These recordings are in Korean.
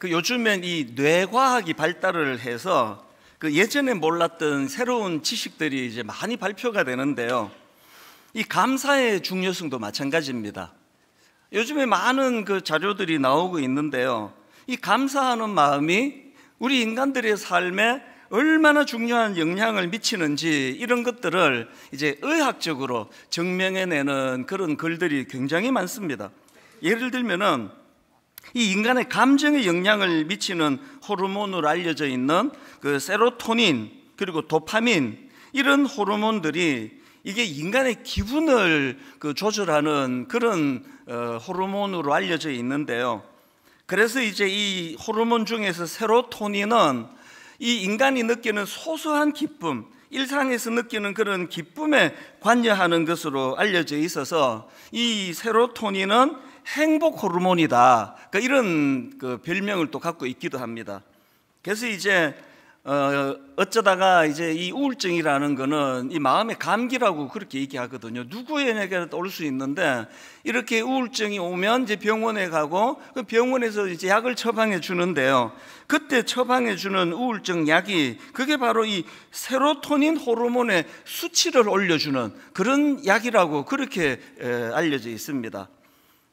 요즘엔 이 뇌과학이 발달을 해서 예전에 몰랐던 새로운 지식들이 이제 많이 발표가 되는데요. 이 감사의 중요성도 마찬가지입니다. 요즘에 많은 자료들이 나오고 있는데요. 이 감사하는 마음이 우리 인간들의 삶에 얼마나 중요한 영향을 미치는지 이런 것들을 이제 의학적으로 증명해내는 그런 글들이 굉장히 많습니다. 예를 들면은 이 인간의 감정에 영향을 미치는 호르몬으로 알려져 있는 세로토닌 그리고 도파민 이런 호르몬들이 이게 인간의 기분을 조절하는 그런 호르몬으로 알려져 있는데요. 그래서 이제 이 호르몬 중에서 세로토닌은 이 인간이 느끼는 소소한 기쁨, 일상에서 느끼는 그런 기쁨에 관여하는 것으로 알려져 있어서 이 세로토닌은 행복 호르몬이다. 이런 별명을 또 갖고 있기도 합니다. 그래서 이제 어쩌다가 이제 이 우울증이라는 거는 이 마음의 감기라고 그렇게 얘기하거든요. 누구에게도 올 수 있는데 이렇게 우울증이 오면 이제 병원에 가고 그 병원에서 이제 약을 처방해 주는데요. 그때 처방해 주는 우울증 약이 그게 바로 이 세로토닌 호르몬의 수치를 올려주는 그런 약이라고 그렇게 알려져 있습니다.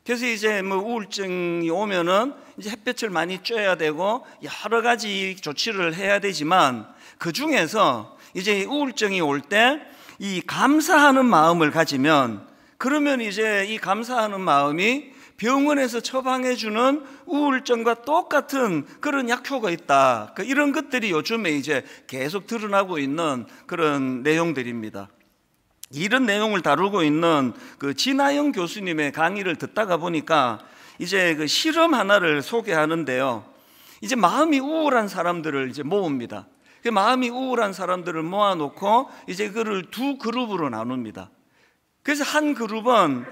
그래서 이제 우울증이 오면은 이제 햇볕을 많이 쬐야 되고 여러 가지 조치를 해야 되지만 그 중에서 이제 우울증이 올 때 이 감사하는 마음을 가지면 그러면 이제 이 감사하는 마음이 병원에서 처방해 주는 우울증과 똑같은 그런 약효가 있다. 이런 것들이 요즘에 이제 계속 드러나고 있는 그런 내용들입니다. 이런 내용을 다루고 있는 진아영 교수님의 강의를 듣다가 보니까 이제 실험 하나를 소개하는데요. 이제 마음이 우울한 사람들을 이제 모읍니다. 마음이 우울한 사람들을 모아놓고 이제 그를 두 그룹으로 나눕니다. 그래서 한 그룹은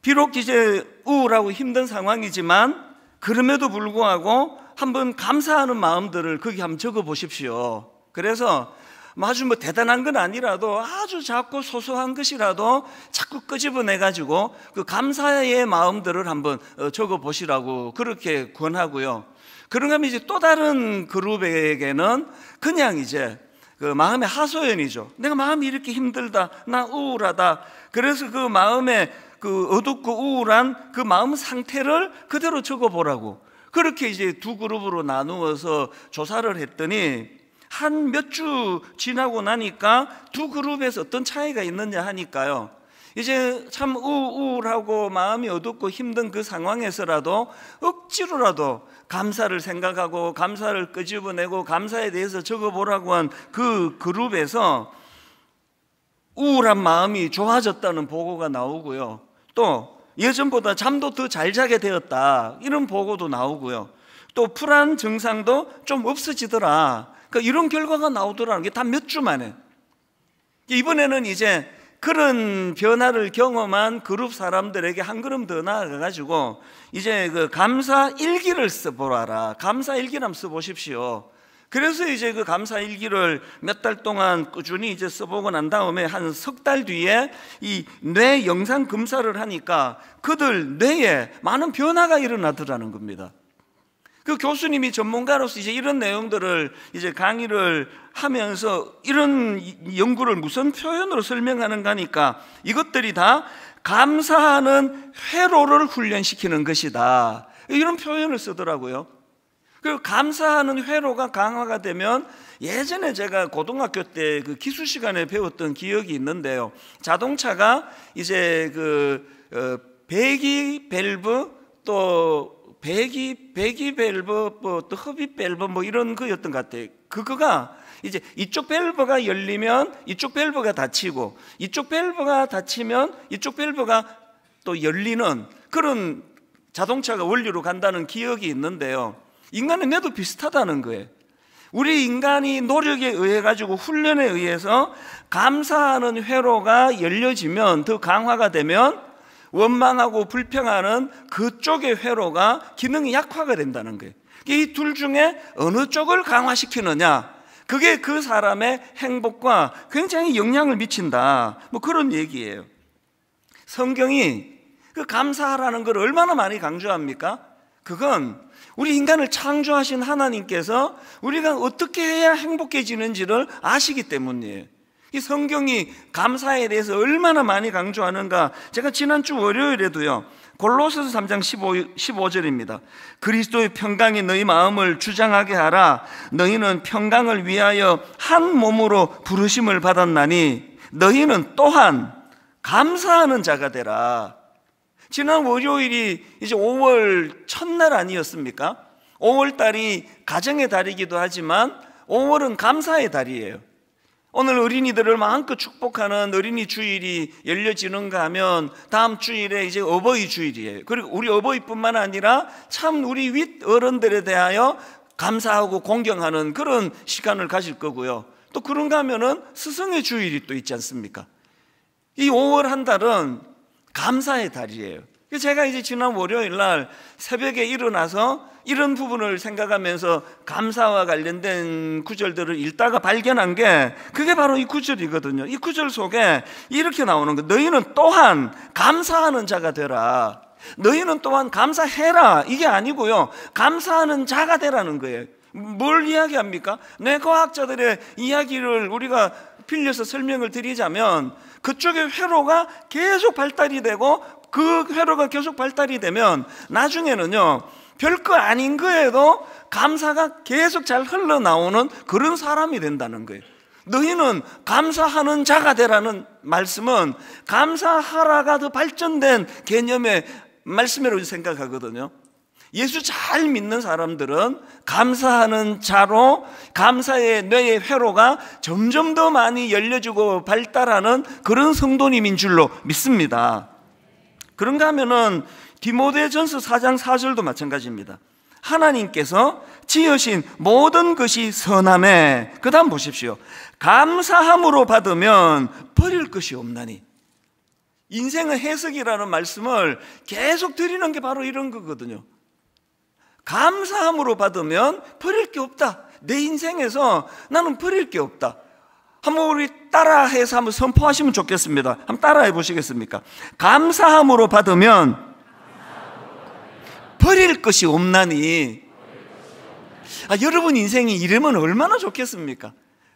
비록 이제 우울하고 힘든 상황이지만 그럼에도 불구하고 한번 감사하는 마음들을 거기 한번 적어 보십시오. 그래서 아주 대단한 건 아니라도 아주 작고 소소한 것이라도 자꾸 끄집어내가지고 그 감사의 마음들을 한번 적어보시라고 그렇게 권하고요. 그런가 하면 이제 또 다른 그룹에게는 그냥 이제 마음의 하소연이죠. 내가 마음이 이렇게 힘들다, 나 우울하다. 그래서 그 마음에 어둡고 우울한 그 마음 상태를 그대로 적어보라고. 그렇게 이제 두 그룹으로 나누어서 조사를 했더니 한 몇 주 지나고 나니까 두 그룹에서 어떤 차이가 있느냐 하니까요. 이제 참 우울하고 마음이 어둡고 힘든 그 상황에서라도 억지로라도 감사를 생각하고 감사를 끄집어내고 감사에 대해서 적어보라고 한 그 그룹에서 우울한 마음이 좋아졌다는 보고가 나오고요. 또 예전보다 잠도 더 잘 자게 되었다 이런 보고도 나오고요. 또 불안 증상도 좀 없어지더라. 이런 결과가 나오더라는 게 다 몇 주 만에. 이번에는 이제 그런 변화를 경험한 그룹 사람들에게 한 걸음 더 나아가가지고 이제 감사 일기를 써보라. 감사 일기를 한번 써보십시오. 그래서 이제 감사 일기를 몇 달 동안 꾸준히 이제 써보고 난 다음에 한 석 달 뒤에 이 뇌 영상 검사를 하니까 그들 뇌에 많은 변화가 일어나더라는 겁니다. 그 교수님이 전문가로서 이제 이런 내용들을 이제 강의를 하면서 이런 연구를 무슨 표현으로 설명하는가 하니까 이것들이 다 감사하는 회로를 훈련시키는 것이다. 이런 표현을 쓰더라고요. 그리고 감사하는 회로가 강화가 되면 예전에 제가 고등학교 때 기술 시간에 배웠던 기억이 있는데요. 자동차가 이제 배기 밸브 또 배기 밸브 또 흡입 밸브 이런 거였던 것 같아요. 그거가 이제 이쪽 밸브가 열리면 이쪽 밸브가 닫히고 이쪽 밸브가 닫히면 이쪽 밸브가 또 열리는 그런 자동차가 원리로 간다는 기억이 있는데요. 인간의 뇌도 비슷하다는 거예요. 우리 인간이 노력에 의해 가지고 훈련에 의해서 감사하는 회로가 열려지면 더 강화가 되면 원망하고 불평하는 그쪽의 회로가 기능이 약화가 된다는 거예요. 이 둘 중에 어느 쪽을 강화시키느냐, 그게 그 사람의 행복과 굉장히 영향을 미친다. 그런 얘기예요. 성경이 감사하라는 걸 얼마나 많이 강조합니까? 그건 우리 인간을 창조하신 하나님께서 우리가 어떻게 해야 행복해지는지를 아시기 때문이에요. 이 성경이 감사에 대해서 얼마나 많이 강조하는가, 제가 지난주 월요일에도요, 골로새서 3장 15절입니다. 그리스도의 평강이 너희 마음을 주장하게 하라. 너희는 평강을 위하여 한 몸으로 부르심을 받았나니 너희는 또한 감사하는 자가 되라. 지난 월요일이 이제 5월 첫날 아니었습니까? 5월 달이 가정의 달이기도 하지만 5월은 감사의 달이에요. 오늘 어린이들을 마음껏 축복하는 어린이 주일이 열려지는가 하면 다음 주일에 이제 어버이 주일이에요. 그리고 우리 어버이뿐만 아니라 참 우리 윗 어른들에 대하여 감사하고 공경하는 그런 시간을 가질 거고요. 또 그런가 하면은 스승의 주일이 또 있지 않습니까? 이 5월 한 달은 감사의 달이에요. 제가 이제 지난 월요일 날 새벽에 일어나서 이런 부분을 생각하면서 감사와 관련된 구절들을 읽다가 발견한 게 그게 바로 이 구절이거든요. 이 구절 속에 이렇게 나오는 거, 너희는 또한 감사하는 자가 되라. 너희는 또한 감사해라, 이게 아니고요, 감사하는 자가 되라는 거예요. 뭘 이야기합니까? 뇌과학자들의 이야기를 우리가 빌려서 설명을 드리자면, 그쪽의 회로가 계속 발달이 되고 그 회로가 계속 발달이 되면 나중에는요, 별거 아닌 거에도 감사가 계속 잘 흘러나오는 그런 사람이 된다는 거예요. 너희는 감사하는 자가 되라는 말씀은 감사하라가 더 발전된 개념의 말씀이라고 생각하거든요. 예수 잘 믿는 사람들은 감사하는 자로 감사의 뇌의 회로가 점점 더 많이 열려지고 발달하는 그런 성도님인 줄로 믿습니다. 그런가 하면은 디모데전서 4장 4절도 마찬가지입니다. 하나님께서 지으신 모든 것이 선함에, 그 다음 보십시오, 감사함으로 받으면 버릴 것이 없나니. 인생의 해석이라는 말씀을 계속 드리는 게 바로 이런 거거든요. 감사함으로 받으면 버릴 게 없다. 내 인생에서 나는 버릴 게 없다. 한번 우리 따라해서 한번 선포하시면 좋겠습니다. 한번 따라해 보시겠습니까? 감사함으로 받으면 버릴 것이 없나니. 여러분 인생이 이러면 얼마나 좋겠습니까?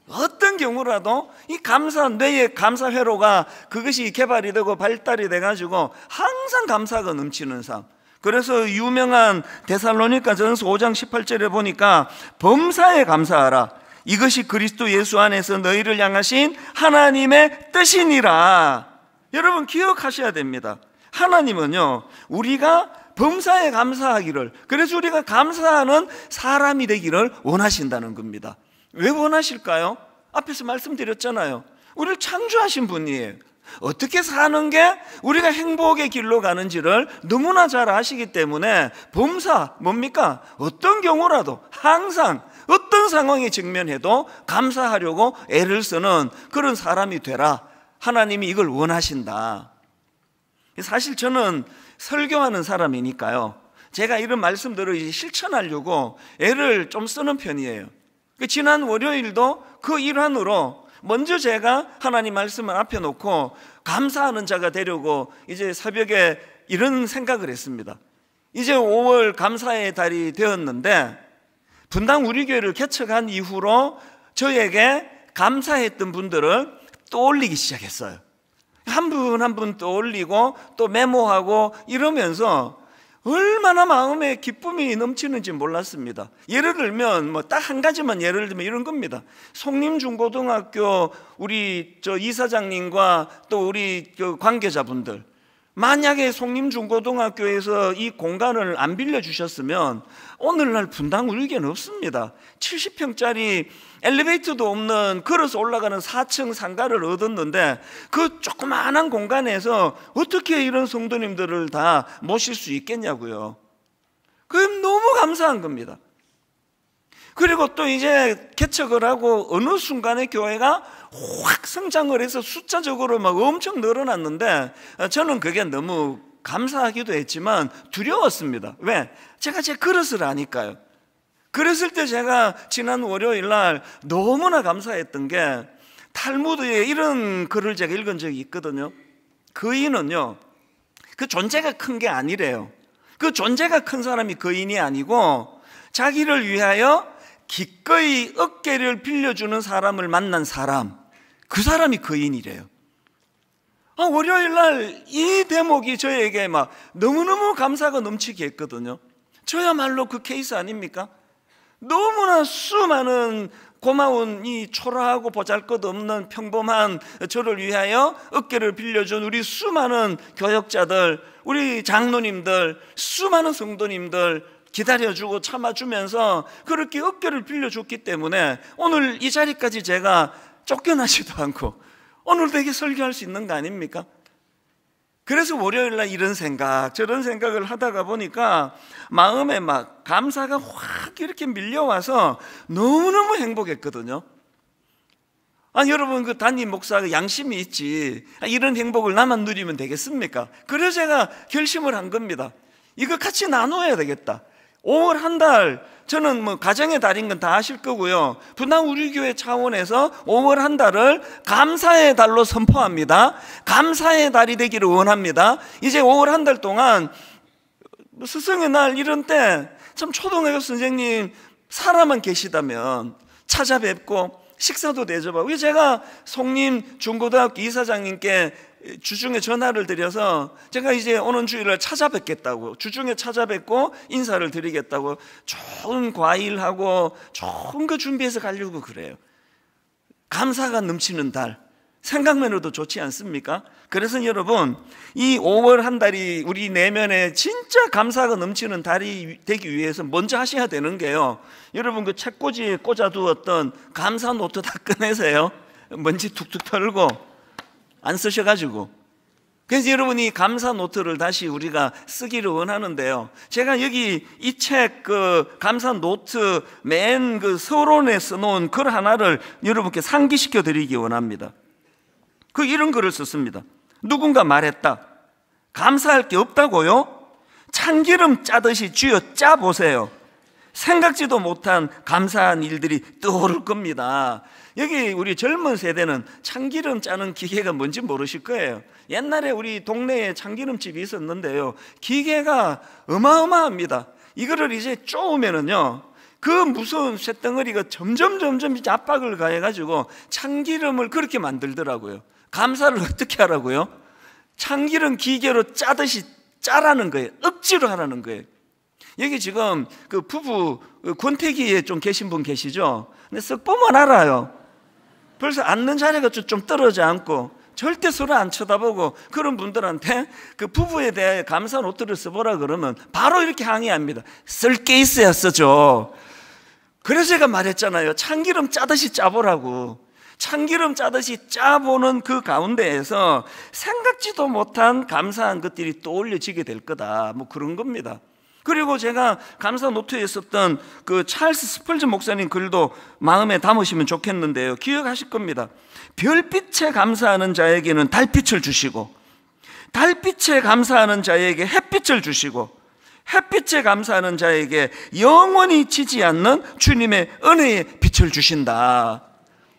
어떤 경우라도 이 감사, 뇌의 감사 회로가 그것이 개발이 되고 발달이 돼가지고 항상 감사가 넘치는 삶. 그래서 유명한 데살로니가 전서 5장 18절에 보니까 범사에 감사하라. 이것이 그리스도 예수 안에서 너희를 향하신 하나님의 뜻이니라. 여러분 기억하셔야 됩니다. 하나님은요, 우리가 범사에 감사하기를, 그래서 우리가 감사하는 사람이 되기를 원하신다는 겁니다. 왜 원하실까요? 앞에서 말씀드렸잖아요. 우리를 창조하신 분이에요. 어떻게 사는 게 우리가 행복의 길로 가는지를 너무나 잘 아시기 때문에 범사, 뭡니까? 어떤 경우라도 항상 어떤 상황에 직면해도 감사하려고 애를 쓰는 그런 사람이 되라. 하나님이 이걸 원하신다. 사실 저는 설교하는 사람이니까요, 제가 이런 말씀들을 이제 실천하려고 애를 좀 쓰는 편이에요. 지난 월요일도 그 일환으로 먼저 제가 하나님 말씀을 앞에 놓고 감사하는 자가 되려고 이제 새벽에 이런 생각을 했습니다. 이제 5월 감사의 달이 되었는데 분당 우리 교회를 개척한 이후로 저에게 감사했던 분들을 떠올리기 시작했어요. 한 분 한 분 떠올리고 또 메모하고 이러면서 얼마나 마음에 기쁨이 넘치는지 몰랐습니다. 예를 들면 뭐 딱 한 가지만 예를 들면 이런 겁니다. 송림중고등학교 우리 이사장님과 또 우리 관계자분들, 만약에 송림중고등학교에서 이 공간을 안 빌려주셨으면 오늘날 분당 우리 교회는 없습니다. 70평짜리 엘리베이터도 없는 걸어서 올라가는 4층 상가를 얻었는데 그 조그마한 공간에서 어떻게 이런 성도님들을 다 모실 수 있겠냐고요. 그럼 너무 감사한 겁니다. 그리고 또 이제 개척을 하고 어느 순간에 교회가 확 성장을 해서 숫자적으로 막 엄청 늘어났는데 저는 그게 너무 감사하기도 했지만 두려웠습니다. 왜? 제가 제 그릇을 아니까요. 그랬을 때 제가 지난 월요일 날 너무나 감사했던 게 탈무드에 이런 글을 제가 읽은 적이 있거든요. 그 이는요, 그 존재가 큰 게 아니래요. 그 존재가 큰 사람이 거인이 아니고 자기를 위하여 기꺼이 어깨를 빌려주는 사람을 만난 사람, 그 사람이 거인이래요. 월요일 날 이 대목이 저에게 막 너무너무 감사가 넘치게 했거든요. 저야말로 그 케이스 아닙니까? 너무나 수많은 고마운 이 초라하고 보잘것없는 평범한 저를 위하여 어깨를 빌려준 우리 수많은 교역자들, 우리 장로님들, 수많은 성도님들 기다려주고 참아주면서 그렇게 어깨를 빌려줬기 때문에 오늘 이 자리까지 제가 쫓겨나지도 않고 오늘도 이렇게 설교할 수 있는 거 아닙니까? 그래서 월요일날 이런 생각 저런 생각을 하다가 보니까 마음에 막 감사가 확 이렇게 밀려와서 너무너무 행복했거든요. 여러분, 그 담임 목사가 양심이 있지, 이런 행복을 나만 누리면 되겠습니까? 그래서 제가 결심을 한 겁니다. 이거 같이 나눠야 되겠다. 5월 한 달, 저는 뭐 가정의 달인 건 다 아실 거고요. 분당 우리 교회 차원에서 5월 한 달을 감사의 달로 선포합니다. 감사의 달이 되기를 원합니다. 이제 5월 한 달 동안 스승의 날 이런 때 참 초등학교 선생님 살아만 계시다면 찾아뵙고 식사도 대접하고, 제가 송림 중고등학교 이사장님께 주중에 전화를 드려서 제가 이제 오는 주일을 찾아뵙겠다고, 주중에 찾아뵙고 인사를 드리겠다고 좋은 과일하고 좋은 거 준비해서 가려고 그래요. 감사가 넘치는 달, 생각만으로도 좋지 않습니까? 그래서 여러분, 이 5월 한 달이 우리 내면에 진짜 감사가 넘치는 달이 되기 위해서 먼저 하셔야 되는 게요, 여러분 그 책꽂이에 꽂아두었던 감사 노트 다 꺼내세요. 먼지 툭툭 털고 안 쓰셔가지고. 그래서 여러분이 감사 노트를 다시 우리가 쓰기를 원하는데요, 제가 여기 이 책 그 감사 노트 맨 그 서론에 써놓은 글 하나를 여러분께 상기시켜 드리기 원합니다. 이런 글을 썼습니다. 누군가 말했다. 감사할 게 없다고요? 참기름 짜듯이 쥐어 짜보세요. 생각지도 못한 감사한 일들이 떠오를 겁니다. 여기 우리 젊은 세대는 참기름 짜는 기계가 뭔지 모르실 거예요. 옛날에 우리 동네에 참기름집이 있었는데요, 기계가 어마어마합니다. 이거를 이제 쪼으면은요, 그 무서운 쇳덩어리가 점점 이제 압박을 가해가지고 참기름을 그렇게 만들더라고요. 감사를 어떻게 하라고요? 참기름 기계로 짜듯이 짜라는 거예요. 억지로 하라는 거예요. 여기 지금 그 부부 권태기에 좀 계신 분 계시죠? 근데 쓱 보면 알아요. 벌써 앉는 자리가 좀 떨어져 앉고 절대 서로 안 쳐다보고, 그런 분들한테 그 부부에 대해 감사 노트를 써보라 그러면 바로 이렇게 항의합니다. 쓸 게 있어야 써줘. 그래서 제가 말했잖아요, 참기름 짜듯이 짜보라고. 참기름 짜듯이 짜보는 그 가운데에서 생각지도 못한 감사한 것들이 떠올려지게 될 거다, 뭐 그런 겁니다. 그리고 제가 감사 노트에 썼던 그 찰스 스펄전 목사님 글도 마음에 담으시면 좋겠는데요, 기억하실 겁니다. 별빛에 감사하는 자에게는 달빛을 주시고, 달빛에 감사하는 자에게 햇빛을 주시고, 햇빛에 감사하는 자에게 영원히 지지 않는 주님의 은혜의 빛을 주신다.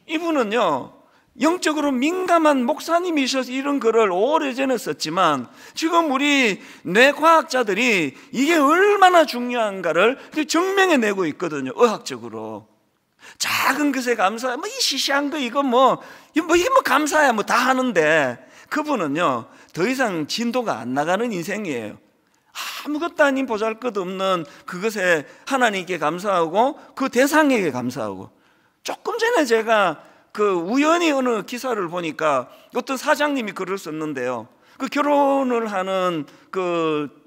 이분은요, 영적으로 민감한 목사님이셔서 이런 글을 오래전에 썼지만 지금 우리 뇌과학자들이 이게 얼마나 중요한가를 증명해내고 있거든요. 의학적으로. 작은 것에 감사, 이 시시한 거 이거 이게 감사야 다 하는데, 그분은요 더 이상 진도가 안 나가는 인생이에요. 아무것도 아닌 보잘것없는 그것에 하나님께 감사하고 그 대상에게 감사하고. 조금 전에 제가 우연히 어느 기사를 보니까 어떤 사장님이 글을 썼는데요, 결혼을 하는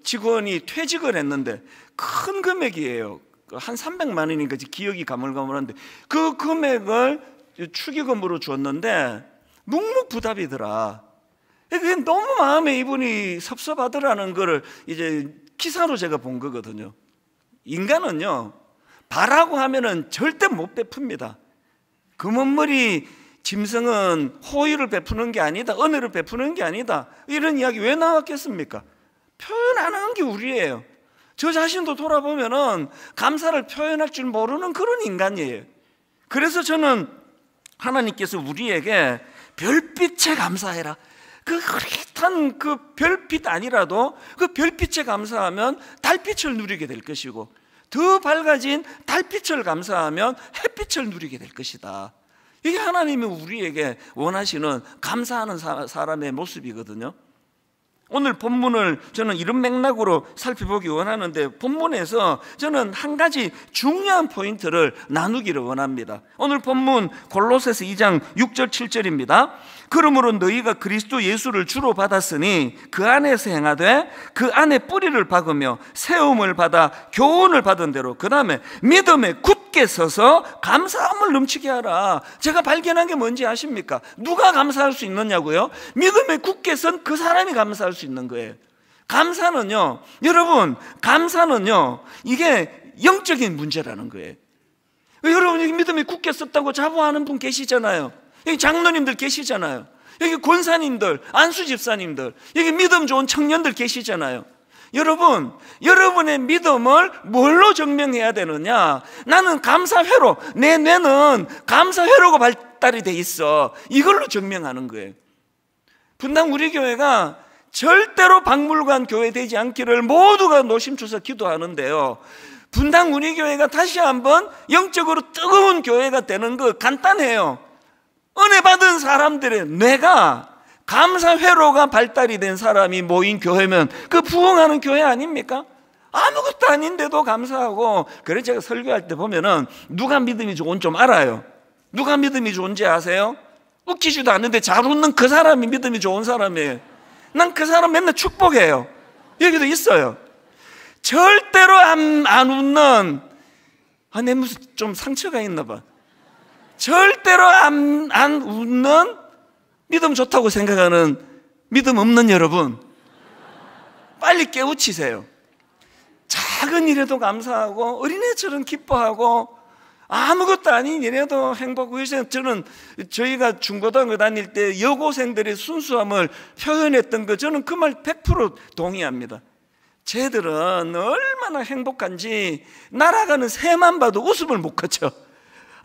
직원이 퇴직을 했는데 큰 금액이에요. 한 300만 원인가 기억이 가물가물한데 그 금액을 축의금으로 줬는데 묵묵부답이더라. 그게 너무 마음에 이분이 섭섭하더라는 거를 이제 기사로 제가 본 거거든요. 인간은요, 바라고 하면은 절대 못 베풉니다. 금은머리 짐승은 호의를 베푸는 게 아니다, 은혜를 베푸는 게 아니다, 이런 이야기 왜 나왔겠습니까? 표현 안 하는 게 우리예요. 저 자신도 돌아보면은 감사를 표현할 줄 모르는 그런 인간이에요. 그래서 저는 하나님께서 우리에게 별빛에 감사해라, 그 흐릿한 그 별빛 아니라도 그 별빛에 감사하면 달빛을 누리게 될 것이고, 더 밝아진 달빛을 감사하면 햇빛을 누리게 될 것이다. 이게 하나님이 우리에게 원하시는 감사하는 사람의 모습이거든요. 오늘 본문을 저는 이런 맥락으로 살펴보기 원하는데, 본문에서 저는 한 가지 중요한 포인트를 나누기를 원합니다. 오늘 본문 골로새서 2장 6절 7절입니다. 그러므로 너희가 그리스도 예수를 주로 받았으니 그 안에서 행하되 그 안에 뿌리를 박으며 세움을 받아 교훈을 받은 대로 그 다음에 믿음에 굳게 서서 감사함을 넘치게 하라. 제가 발견한 게 뭔지 아십니까? 누가 감사할 수 있느냐고요? 믿음에 굳게 선 그 사람이 감사할 수 있는 거예요. 감사는요, 여러분, 감사는요, 이게 영적인 문제라는 거예요. 여러분, 여기 믿음에 굳게 섰다고 자부하는 분 계시잖아요. 여기 장로님들 계시잖아요. 여기 권사님들, 안수 집사님들, 여기 믿음 좋은 청년들 계시잖아요. 여러분, 여러분의 믿음을 뭘로 증명해야 되느냐? 나는 감사회로, 내 뇌는 감사회로가 발달이 돼 있어. 이걸로 증명하는 거예요. 분당 우리 교회가 절대로 박물관 교회 되지 않기를 모두가 노심초사 기도하는데요, 분당 우리 교회가 다시 한번 영적으로 뜨거운 교회가 되는 거 간단해요. 은혜 받은 사람들의 뇌가 감사회로가 발달이 된 사람이 모인 교회면 그 부흥하는 교회 아닙니까? 아무것도 아닌데도 감사하고. 그래서 제가 설교할 때 보면은 누가 믿음이 좋은지 좀 알아요. 누가 믿음이 좋은지 아세요? 웃기지도 않는데 잘 웃는 그 사람이 믿음이 좋은 사람이에요. 난 그 사람 맨날 축복해요. 여기도 있어요. 절대로 안 웃는, 내 무슨 좀 상처가 있나 봐. 절대로 안 웃는, 믿음 좋다고 생각하는 믿음 없는 여러분, 빨리 깨우치세요. 작은 일에도 감사하고 어린애처럼 기뻐하고 아무것도 아닌 일에도 행복하고. 저는 저희가 중고등학교 다닐 때 여고생들의 순수함을 표현했던 거, 저는 그 말 100% 동의합니다. 쟤들은 얼마나 행복한지 날아가는 새만 봐도 웃음을 못 거쳐.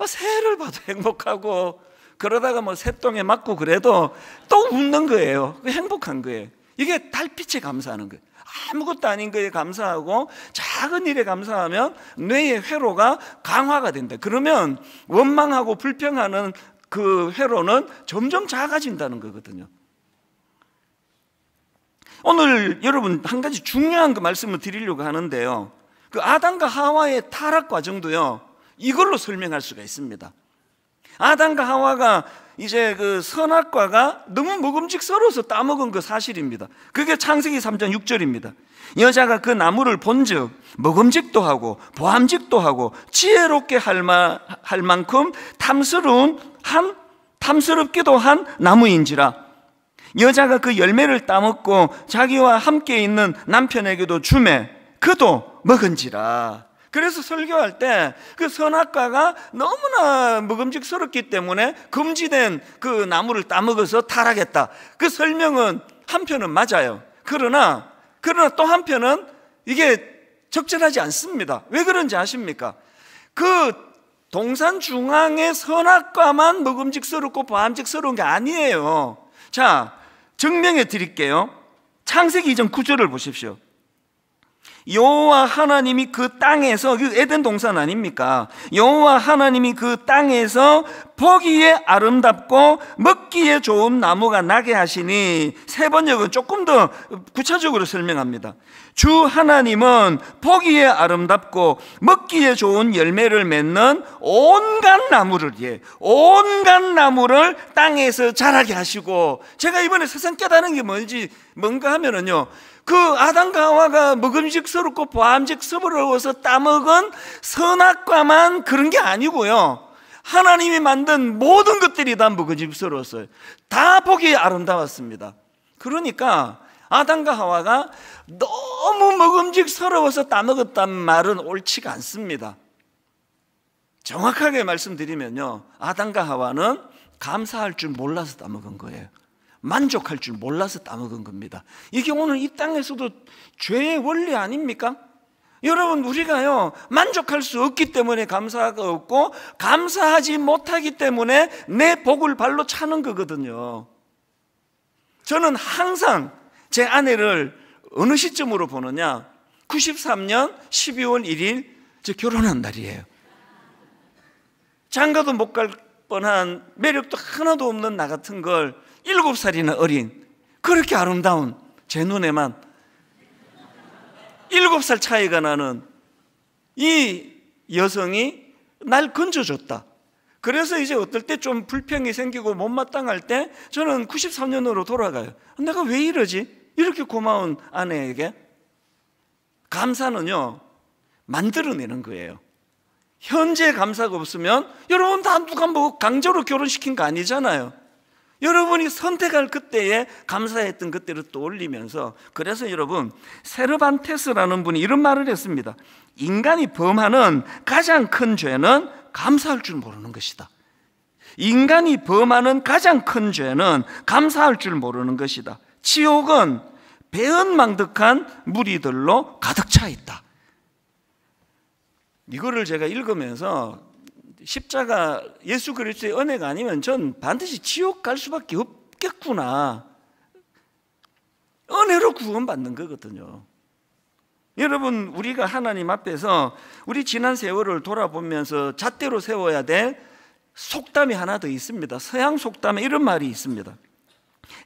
새를 봐도 행복하고, 그러다가 뭐 새똥에 맞고 그래도 또 웃는 거예요. 행복한 거예요. 이게 달빛에 감사하는 거예요. 아무것도 아닌 거에 감사하고 작은 일에 감사하면 뇌의 회로가 강화가 된다. 그러면 원망하고 불평하는 그 회로는 점점 작아진다는 거거든요. 오늘 여러분 한 가지 중요한 그 말씀을 드리려고 하는데요, 그 아담과 하와의 타락 과정도요, 이걸로 설명할 수가 있습니다. 아담과 하와가 이제 그 선악과가 너무 먹음직스러워서 따먹은 그 사실입니다. 그게 창세기 3장 6절입니다. 여자가 그 나무를 본즉 먹음직도 하고 보암직도 하고 지혜롭게 할 만큼 탐스럽기도 한 나무인지라. 여자가 그 열매를 따먹고 자기와 함께 있는 남편에게도 주매 그도 먹은지라. 그래서 설교할 때 그 선악과가 너무나 먹음직스럽기 때문에 금지된 그 나무를 따먹어서 타락했다. 그 설명은 한편은 맞아요. 그러나 또 한편은 이게 적절하지 않습니다. 왜 그런지 아십니까? 그 동산 중앙의 선악과만 먹음직스럽고 보암직스러운 게 아니에요. 자, 증명해 드릴게요. 창세기 2장 9절을 보십시오. 여호와 하나님이 그 땅에서, 그 에덴 동산 아닙니까? 여호와 하나님이 그 땅에서 보기에 아름답고 먹기에 좋은 나무가 나게 하시니, 세 번역은 조금 더 구체적으로 설명합니다. 주 하나님은 보기에 아름답고 먹기에 좋은 열매를 맺는 온갖 나무를 땅에서 자라게 하시고. 제가 이번에 세상 깨달은 게 뭔가 하면은요, 그 아담과 하와가 먹음직스럽고 보암직스러워서 따먹은 선악과만 그런 게 아니고요, 하나님이 만든 모든 것들이 다 먹음직스러웠어요. 다 보기에 아름다웠습니다. 그러니까 아담과 하와가 너무 먹음직스러워서 따먹었단 말은 옳지가 않습니다. 정확하게 말씀드리면요, 아담과 하와는 감사할 줄 몰라서 따먹은 거예요. 만족할 줄 몰라서 따먹은 겁니다. 이게 오늘 이 땅에서도 죄의 원리 아닙니까? 여러분, 우리가요, 만족할 수 없기 때문에 감사가 없고, 감사하지 못하기 때문에 내 복을 발로 차는 거거든요. 저는 항상 제 아내를 어느 시점으로 보느냐, 93년 12월 1일 제 결혼한 날이에요. 장가도 못 갈 뻔한, 매력도 하나도 없는 나 같은 걸 7살이나 어린, 그렇게 아름다운 제 눈에만 7살 차이가 나는 이 여성이 날 건져줬다. 그래서 이제 어떨 때 좀 불평이 생기고 못마땅할 때 저는 93년으로 돌아가요. 내가 왜 이러지? 이렇게 고마운 아내에게. 감사는요, 만들어내는 거예요. 현재 감사가 없으면 여러분 다 누가 뭐 강제로 결혼시킨 거 아니잖아요. 여러분이 선택할 그때에 감사했던 그때를 떠올리면서, 그래서 여러분, 세르반테스라는 분이 이런 말을 했습니다. 인간이 범하는 가장 큰 죄는 감사할 줄 모르는 것이다. 인간이 범하는 가장 큰 죄는 감사할 줄 모르는 것이다. 지옥은 배은망덕한 무리들로 가득 차 있다. 이거를 제가 읽으면서 십자가 예수 그리스도의 은혜가 아니면 전 반드시 지옥 갈 수밖에 없겠구나. 은혜로 구원받는 거거든요. 여러분, 우리가 하나님 앞에서 우리 지난 세월을 돌아보면서 잣대로 세워야 될 속담이 하나 더 있습니다. 서양 속담에 이런 말이 있습니다.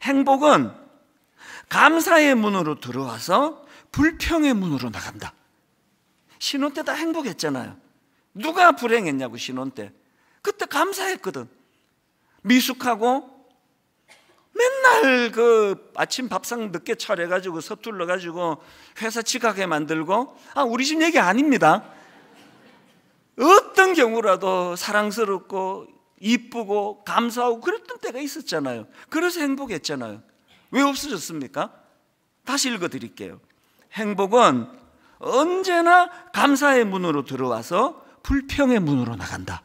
행복은 감사의 문으로 들어와서 불평의 문으로 나간다. 신혼 때 다 행복했잖아요. 누가 불행했냐고, 신혼 때. 그때 감사했거든. 미숙하고 맨날 그 아침 밥상 늦게 차려가지고 서툴러가지고 회사 지각해 만들고, 우리 집 얘기 아닙니다. 어떤 경우라도 사랑스럽고 이쁘고 감사하고 그랬던 때가 있었잖아요. 그래서 행복했잖아요. 왜 없어졌습니까? 다시 읽어드릴게요. 행복은 언제나 감사의 문으로 들어와서 불평의 문으로 나간다.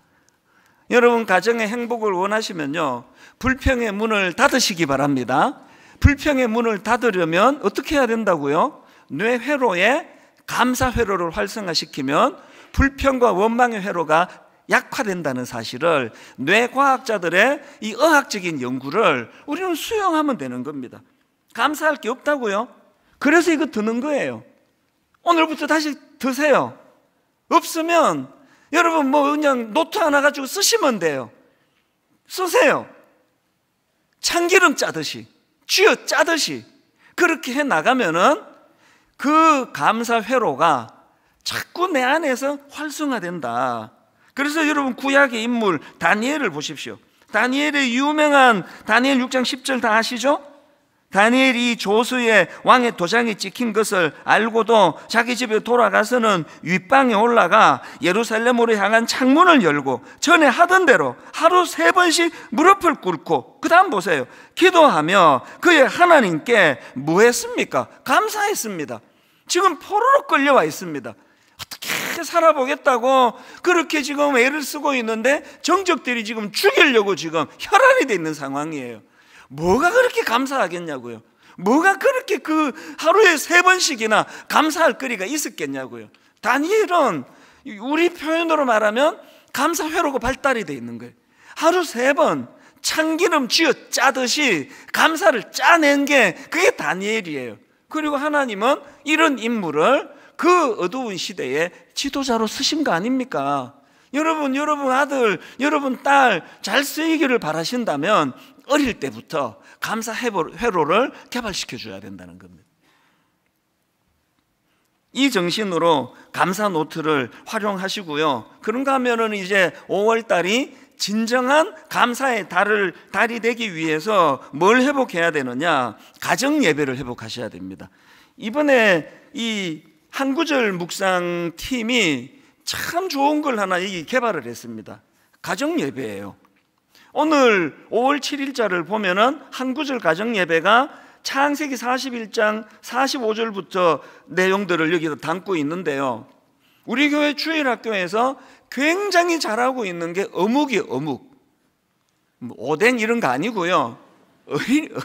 여러분, 가정의 행복을 원하시면요, 불평의 문을 닫으시기 바랍니다. 불평의 문을 닫으려면 어떻게 해야 된다고요? 뇌 회로에 감사 회로를 활성화시키면 불평과 원망의 회로가 약화된다는 사실을, 뇌과학자들의 이 의학적인 연구를 우리는 수용하면 되는 겁니다. 감사할 게 없다고요? 그래서 이거 드는 거예요. 오늘부터 다시 드세요. 없으면 여러분 뭐 그냥 노트 하나 가지고 쓰시면 돼요. 쓰세요. 참기름 짜듯이, 쥐어 짜듯이 그렇게 해 나가면은 그 감사 회로가 자꾸 내 안에서 활성화된다. 그래서 여러분, 구약의 인물 다니엘을 보십시오. 다니엘의 유명한 다니엘 6장 10절 다 아시죠? 다니엘이 조수의 왕의 도장이 찍힌 것을 알고도 자기 집에 돌아가서는 윗방에 올라가 예루살렘으로 향한 창문을 열고 전에 하던 대로 하루 3번씩 무릎을 꿇고, 그 다음 보세요, 기도하며 그의 하나님께 뭐 했습니까? 감사했습니다. 지금 포로로 끌려와 있습니다. 어떻게 살아보겠다고 그렇게 지금 애를 쓰고 있는데 정적들이 지금 죽이려고 지금 혈안이 돼 있는 상황이에요. 뭐가 그렇게 감사하겠냐고요? 뭐가 그렇게 그 하루에 3번씩이나 감사할 거리가 있었겠냐고요? 다니엘은 우리 표현으로 말하면 감사 회로가 발달이 돼 있는 거예요. 하루 3번 참기름 쥐어 짜듯이 감사를 짜낸 게 그게 다니엘이에요. 그리고 하나님은 이런 인물을 그 어두운 시대에 지도자로 쓰신 거 아닙니까? 여러분 아들, 여러분 딸 잘 쓰이기를 바라신다면 어릴 때부터 감사 회로를 개발시켜 줘야 된다는 겁니다. 이 정신으로 감사 노트를 활용하시고요. 그런가 하면은 이제 5월 달이 진정한 감사의 달이 되기 위해서 뭘 회복해야 되느냐? 가정 예배를 회복하셔야 됩니다. 이번에 이 한 구절 묵상 팀이 참 좋은 걸 하나 개발을 했습니다. 가정 예배예요. 오늘 5월 7일자를 보면은 한 구절 가정 예배가 창세기 41장 45절부터 내용들을 여기다 담고 있는데요. 우리 교회 주일학교에서 굉장히 잘하고 있는 게 어묵이에요. 어묵. 오뎅 이런 거 아니고요.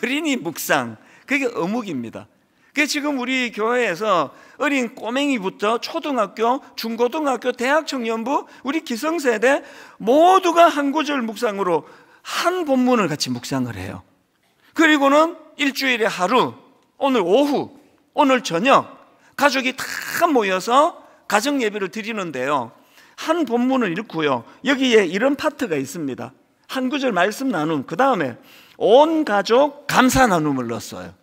어린이 묵상. 그게 어묵입니다. 그게 지금 우리 교회에서 어린 꼬맹이부터 초등학교, 중고등학교, 대학 청년부, 우리 기성세대 모두가 한 구절 묵상으로 한 본문을 같이 묵상을 해요. 그리고는 일주일에 하루, 오늘 오후, 오늘 저녁 가족이 다 모여서 가정 예배를 드리는데요, 한 본문을 읽고요, 여기에 이런 파트가 있습니다. 한 구절 말씀 나눔, 그 다음에 온 가족 감사 나눔을 넣었어요.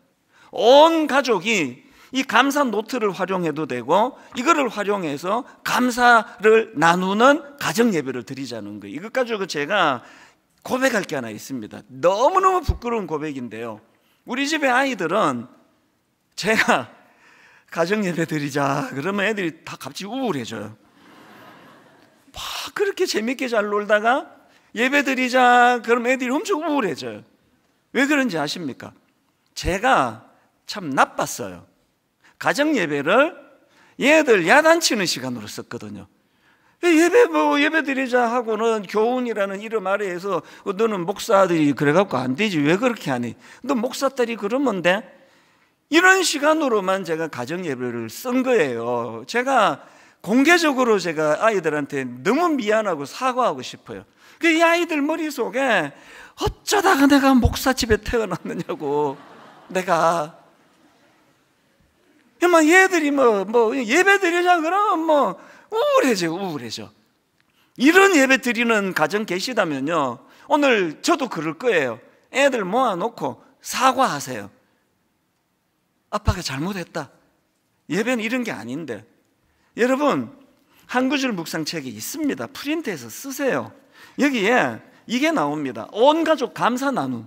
온 가족이 이 감사 노트를 활용해도 되고 이거를 활용해서 감사를 나누는 가정 예배를 드리자는 거예요. 이것 가지고 제가 고백할 게 하나 있습니다. 너무너무 부끄러운 고백인데요, 우리 집의 아이들은 제가 가정 예배 드리자 그러면 애들이 다 갑자기 우울해져요. 막 그렇게 재밌게 잘 놀다가 예배 드리자 그러면 애들이 엄청 우울해져요. 왜 그런지 아십니까? 제가 참 나빴어요. 가정 예배를 얘들 야단치는 시간으로 썼거든요. 예배 드리자 하고는 교훈이라는 이름 아래에서 너는 목사들이 그래갖고 안 되지, 왜 그렇게 하니, 너 목사들이 그러면 돼, 이런 시간으로만 제가 가정 예배를 쓴 거예요. 제가 공개적으로 제가 아이들한테 너무 미안하고 사과하고 싶어요. 이 아이들 머릿속에 어쩌다가 내가 목사집에 태어났느냐고. 내가 얘들이 예배 드리자 그러면 우울해져. 이런 예배 드리는 가정 계시다면요, 오늘 저도 그럴 거예요. 애들 모아놓고 사과하세요. 아빠가 잘못했다. 예배는 이런 게 아닌데. 여러분, 한 구절 묵상책이 있습니다. 프린트해서 쓰세요. 여기에 이게 나옵니다. 온 가족 감사 나눔.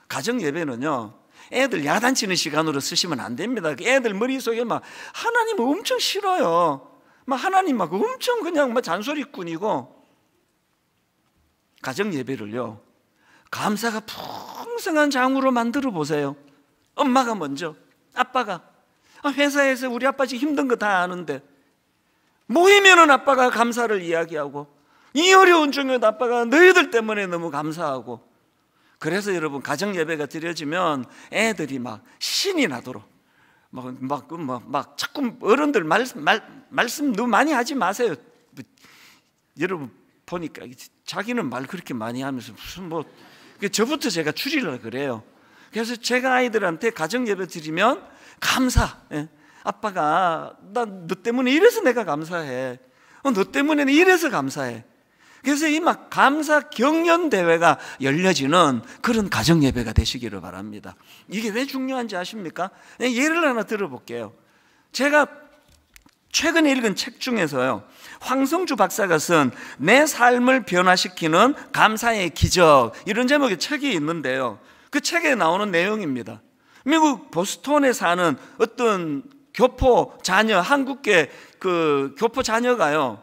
가정 예배는요, 애들 야단치는 시간으로 쓰시면 안 됩니다. 애들 머릿속에 막 하나님 엄청 싫어요. 하나님 엄청 그냥 잔소리꾼이고. 가정 예배를요, 감사가 풍성한 장으로 만들어 보세요. 엄마가 먼저, 아빠가 회사에서 우리 아빠 지금 힘든 거 다 아는데 모이면은 아빠가 감사를 이야기하고, 이 어려운 중에도 아빠가 너희들 때문에 너무 감사하고. 그래서 여러분, 가정 예배가 드려지면 애들이 막 신이 나도록 자꾸 어른들 말씀 너무 많이 하지 마세요. 여러분 보니까 자기는 말 그렇게 많이 하면서 무슨 저부터 제가 줄이려고 그래요. 그래서 제가 아이들한테 가정 예배 드리면 감사. 아빠가 너 때문에 이래서 내가 감사해. 너 때문에 이래서 감사해. 그래서 이 감사 경연 대회가 열려지는 그런 가정 예배가 되시기를 바랍니다. 이게 왜 중요한지 아십니까? 예를 하나 들어볼게요. 제가 최근에 읽은 책 중에서요, 황성주 박사가 쓴 내 삶을 변화시키는 감사의 기적, 이런 제목의 책이 있는데요, 그 책에 나오는 내용입니다. 미국 보스턴에 사는 어떤 교포 자녀, 한국계 그 교포 자녀가요,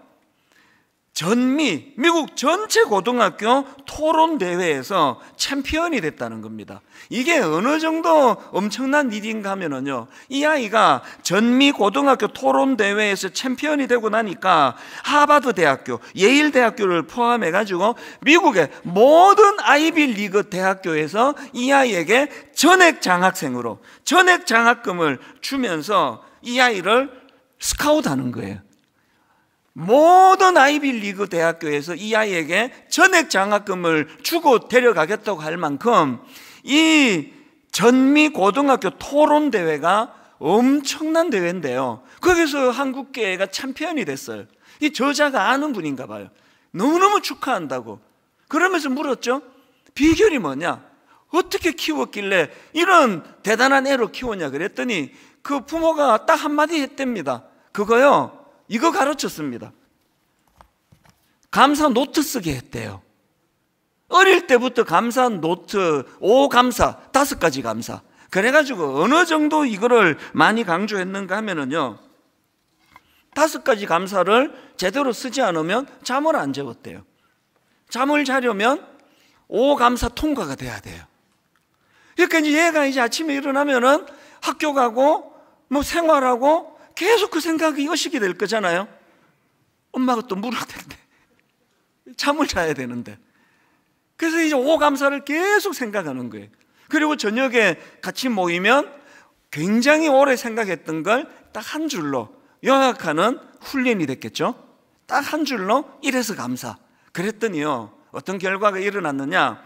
미국 전체 고등학교 토론 대회에서 챔피언이 됐다는 겁니다. 이게 어느 정도 엄청난 일인가 하면은요, 이 아이가 전미 고등학교 토론 대회에서 챔피언이 되고 나니까 하버드 대학교, 예일 대학교를 포함해 가지고 미국의 모든 아이비 리그 대학교에서 이 아이에게 전액 장학생으로 전액 장학금을 주면서 이 아이를 스카우트하는 거예요. 모든 아이비리그 대학교에서 이 아이에게 전액 장학금을 주고 데려가겠다고 할 만큼 이 전미 고등학교 토론 대회가 엄청난 대회인데요, 거기서 한국계가 챔피언이 됐어요. 이 저자가 아는 분인가 봐요. 너무너무 축하한다고. 그러면서 물었죠. 비결이 뭐냐? 어떻게 키웠길래 이런 대단한 애로 키웠냐 그랬더니 그 부모가 딱 한마디 했답니다. 그거요, 이거 가르쳤습니다. 감사 노트 쓰게 했대요. 어릴 때부터 감사 노트, 5감사, 5가지 감사. 그래가지고 어느 정도 이거를 많이 강조했는가 하면은요, 5가지 감사를 제대로 쓰지 않으면 잠을 안 재웠대요. 잠을 자려면 5감사 통과가 돼야 돼요. 그러니까 얘가 이제 아침에 일어나면은 학교 가고 생활하고 계속 그 생각이 의식이 될 거잖아요. 엄마가 또 물을 텐데, 잠을 자야 되는데. 그래서 이제 5감사를 계속 생각하는 거예요. 그리고 저녁에 같이 모이면 굉장히 오래 생각했던 걸 딱 한 줄로 요약하는 훈련이 됐겠죠. 딱 한 줄로 이래서 감사. 그랬더니요, 어떤 결과가 일어났느냐,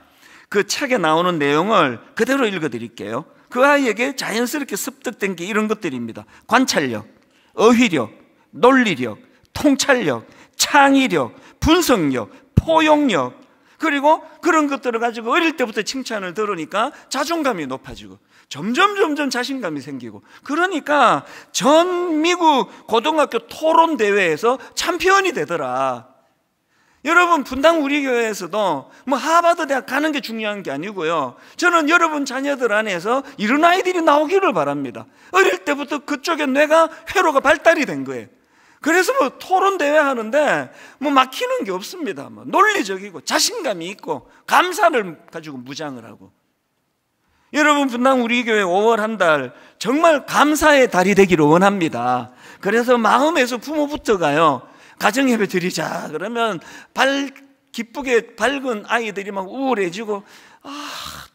그 책에 나오는 내용을 그대로 읽어드릴게요. 그 아이에게 자연스럽게 습득된 게 이런 것들입니다. 관찰력, 어휘력, 논리력, 통찰력, 창의력, 분석력, 포용력, 그리고 그런 것들을 가지고 어릴 때부터 칭찬을 들으니까 자존감이 높아지고 점점 자신감이 생기고, 그러니까 전 미국 고등학교 토론 대회에서 챔피언이 되더라. 여러분, 분당 우리 교회에서도 뭐 하버드 대학 가는 게 중요한 게 아니고요, 저는 여러분 자녀들 안에서 이런 아이들이 나오기를 바랍니다. 어릴 때부터 그쪽에 뇌가 회로가 발달이 된 거예요. 그래서 뭐 토론 대회 하는데 뭐 막히는 게 없습니다. 뭐 논리적이고 자신감이 있고 감사를 가지고 무장을 하고. 여러분, 분당 우리 교회 5월 한 달 정말 감사의 달이 되기를 원합니다. 그래서 마음에서 부모부터가요, 가정예배 드리자 그러면 기쁘게 밝은 아이들이 막 우울해지고,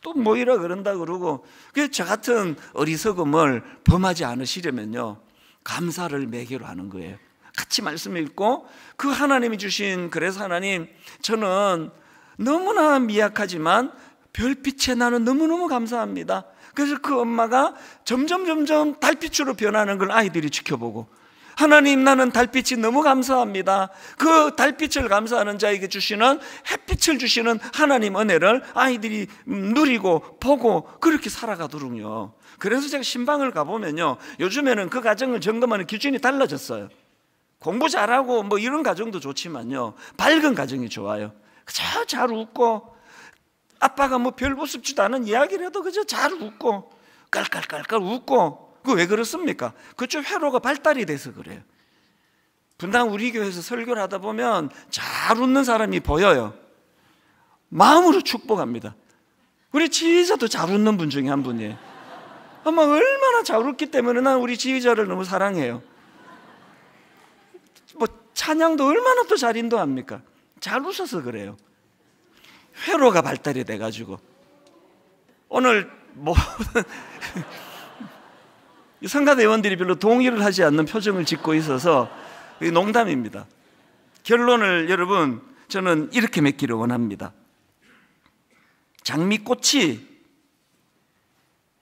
또 뭐이라 그런다 그러고, 그래서 저 같은 어리석음을 범하지 않으시려면요, 감사를 매개로 하는 거예요. 같이 말씀 읽고, 그 하나님이 주신, 그래서 하나님, 저는 너무나 미약하지만 별빛에 나는 너무너무 감사합니다. 그래서 그 엄마가 점점 달빛으로 변하는 걸 아이들이 지켜보고, 하나님, 나는 달빛이 너무 감사합니다. 그 달빛을 감사하는 자에게 주시는, 햇빛을 주시는 하나님 은혜를 아이들이 누리고 보고 그렇게 살아가더군요. 그래서 제가 신방을 가보면요, 요즘에는 그 가정을 점검하는 기준이 달라졌어요. 공부 잘하고 뭐 이런 가정도 좋지만요, 밝은 가정이 좋아요. 그저 잘 웃고, 아빠가 뭐 별 우습지도 않은 이야기를 해도 그저 잘 웃고 깔깔깔깔 웃고. 그 왜 그렇습니까? 그쪽 회로가 발달이 돼서 그래요. 분당 우리 교회에서 설교를 하다 보면 잘 웃는 사람이 보여요. 마음으로 축복합니다. 우리 지휘자도 잘 웃는 분 중에 한 분이에요. 아마 얼마나 잘 웃기 때문에 난 우리 지휘자를 너무 사랑해요. 뭐 찬양도 얼마나 또 잘 인도합니까? 잘 웃어서 그래요. 회로가 발달이 돼가지고. 오늘 성가대 의원들이 별로 동의를 하지 않는 표정을 짓고 있어서 농담입니다. 결론을 여러분, 저는 이렇게 맺기를 원합니다. 장미꽃이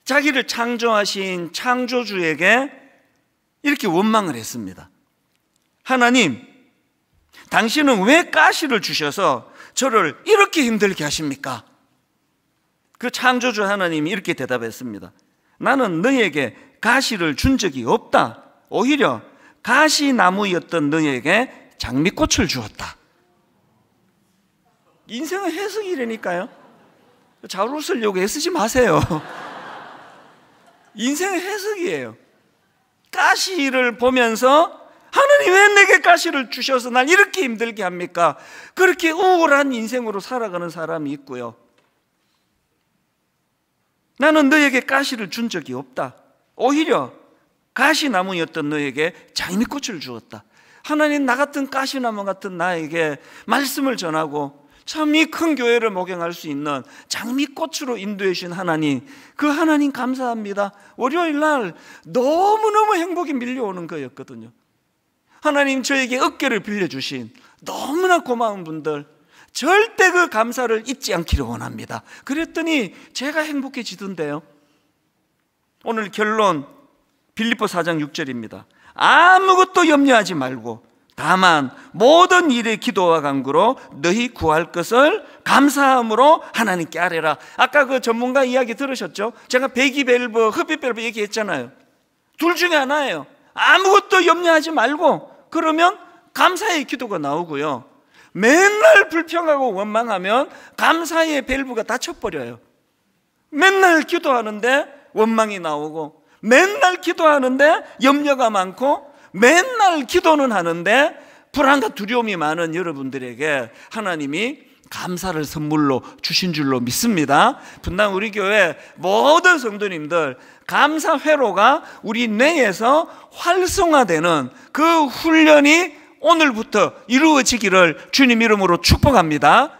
자기를 창조하신 창조주에게 이렇게 원망을 했습니다. 하나님, 당신은 왜 가시를 주셔서 저를 이렇게 힘들게 하십니까? 그 창조주 하나님이 이렇게 대답했습니다. 나는 너에게 가시를 준 적이 없다. 오히려 가시나무였던 너에게 장미꽃을 주었다. 인생은 해석이라니까요. 잘 웃으려고 애쓰지 마세요. 인생은 해석이에요. 가시를 보면서 하나님, 왜 내게 가시를 주셔서 날 이렇게 힘들게 합니까? 그렇게 우울한 인생으로 살아가는 사람이 있고요, 나는 너에게 가시를 준 적이 없다. 오히려 가시나무였던 너에게 장미꽃을 주었다. 하나님, 나 같은 가시나무 같은 나에게 말씀을 전하고 참 이 큰 교회를 목양할 수 있는 장미꽃으로 인도해 주신 하나님, 그 하나님 감사합니다. 월요일 날 너무너무 행복이 밀려오는 거였거든요. 하나님, 저에게 어깨를 빌려주신 너무나 고마운 분들, 절대 그 감사를 잊지 않기를 원합니다. 그랬더니 제가 행복해지던데요. 오늘 결론, 빌립보 4장 6절입니다. 아무것도 염려하지 말고 다만 모든 일에 기도와 간구로 너희 구할 것을 감사함으로 하나님께 아뢰라. 아까 그 전문가 이야기 들으셨죠? 제가 배기밸브, 흡입밸브 얘기했잖아요. 둘 중에 하나예요. 아무것도 염려하지 말고 그러면 감사의 기도가 나오고요, 맨날 불평하고 원망하면 감사의 밸브가 닫혀버려요. 맨날 기도하는데 원망이 나오고, 맨날 기도하는데 염려가 많고, 맨날 기도는 하는데 불안과 두려움이 많은 여러분들에게 하나님이 감사를 선물로 주신 줄로 믿습니다. 분당 우리 교회 모든 성도님들, 감사 회로가 우리 뇌에서 활성화되는 그 훈련이 오늘부터 이루어지기를 주님 이름으로 축복합니다.